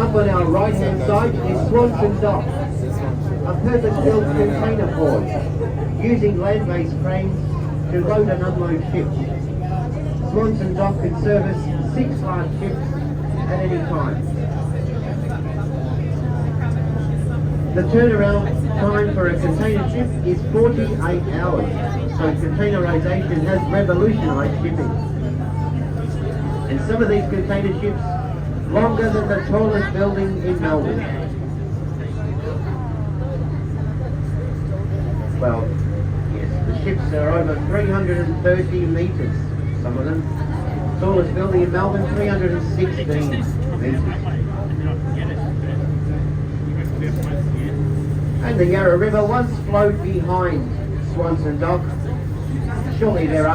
Up on our right hand side is Swanson Dock, a purpose-built container port using land-based cranes to load and unload ships. Swanson Dock can service 6 large ships at any time. The turnaround time for a container ship is 48 hours, so containerization has revolutionized shipping. And some of these container ships longer than the tallest building in Melbourne. Well, yes, the ships are over 330 metres, some of them. Tallest building in Melbourne, 316 metres. And the Yarra River once flowed behind Swanson Dock. Surely there are